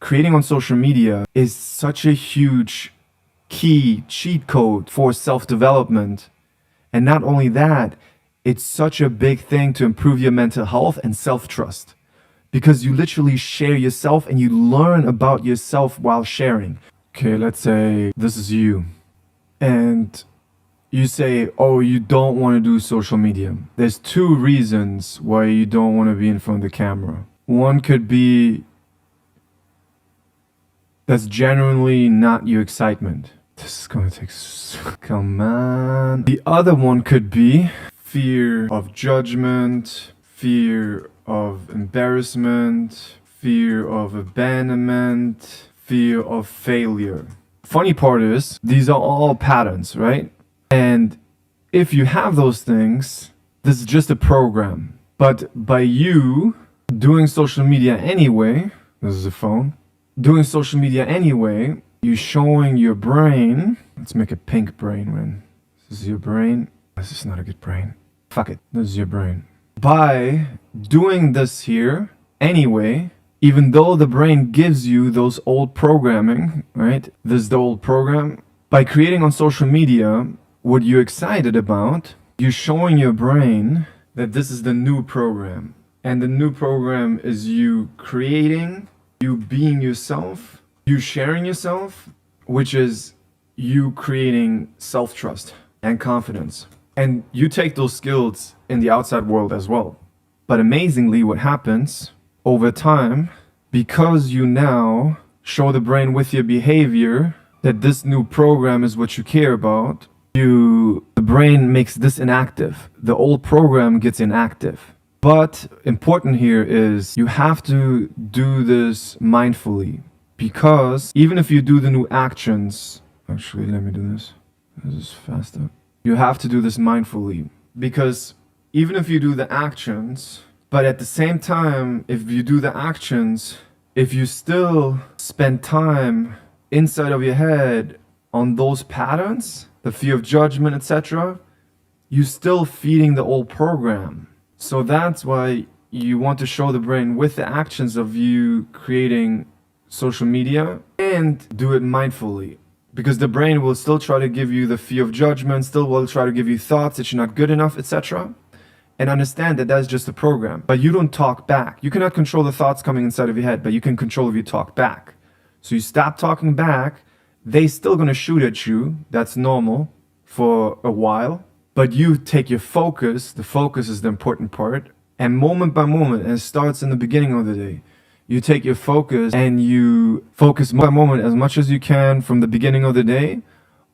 creating on social media is such a huge key cheat code for self-development. And not only that, it's such a big thing to improve your mental health and self-trust, because you literally share yourself and you learn about yourself while sharing. Okay, let's say this is you and you say, oh, you don't want to do social media. There's two reasons why you don't want to be in front of the camera. One could be that's genuinely not your excitement. This is gonna take come on. The other one could be fear of judgment, fear of embarrassment, fear of abandonment, fear of failure. Funny part is, these are all patterns, right? And if you have those things, this is just a program. But by you doing social media anyway, this is a phone, doing social media anyway, you showing your brain, let's make a pink brain when this is your brain. This is not a good brain. Fuck it, this is your brain. By doing this here anyway, even though the brain gives you those old programming, right? This is the old program. By creating on social media what you're excited about, you're showing your brain that this is the new program. And the new program is you creating, you being yourself, you sharing yourself, which is you creating self-trust and confidence. And you take those skills in the outside world as well. But amazingly, what happens over time, because you now show the brain with your behavior that this new program is what you care about, the brain makes this inactive. The old program gets inactive. But important here is you have to do this mindfully, because even if you do the new actions, actually let me do this. This is faster. You have to do this mindfully, because even if you do the actions, but at the same time, if you do the actions, if you still spend time inside of your head on those patterns, the fear of judgment, etc., you're still feeding the old program. So that's why you want to show the brain with the actions of you creating social media and do it mindfully. Because the brain will still try to give you the fear of judgment, still will try to give you thoughts that you're not good enough, etc. And understand that that's just a program. But you don't talk back. You cannot control the thoughts coming inside of your head, but you can control if you talk back. So you stop talking back, they still gonna shoot at you, that's normal, for a while. But you take your focus, the focus is the important part, and moment by moment, and it starts in the beginning of the day, you take your focus and you focus moment by moment as much as you can from the beginning of the day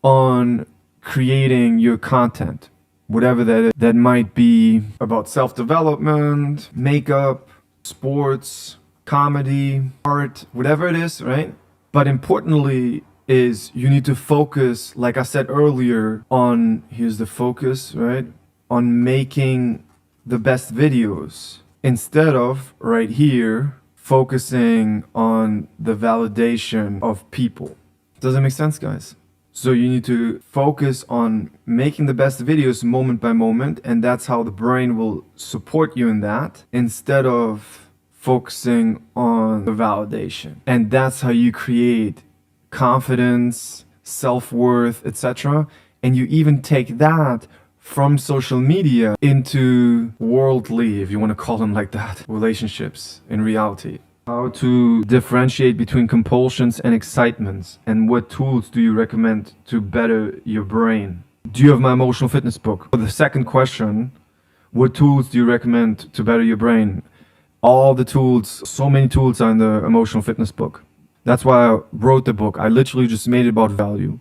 on creating your content. Whatever that is. That might be about self-development, makeup, sports, comedy, art, whatever it is, right? But importantly is you need to focus, like I said earlier, on, here's the focus, right? On making the best videos instead of right here focusing on the validation of people. Does that make sense, guys? So you need to focus on making the best videos moment by moment, and that's how the brain will support you in that, instead of focusing on the validation. And that's how you create confidence, self-worth, etc. And you even take that from social media into worldly, if you want to call them like that, relationships in reality. How to differentiate between compulsions and excitements, and what tools do you recommend to better your brain? Do you have my emotional fitness book? For the second question, what tools do you recommend to better your brain? All the tools, so many tools are in the emotional fitness book. That's why I wrote the book. I literally just made it about value.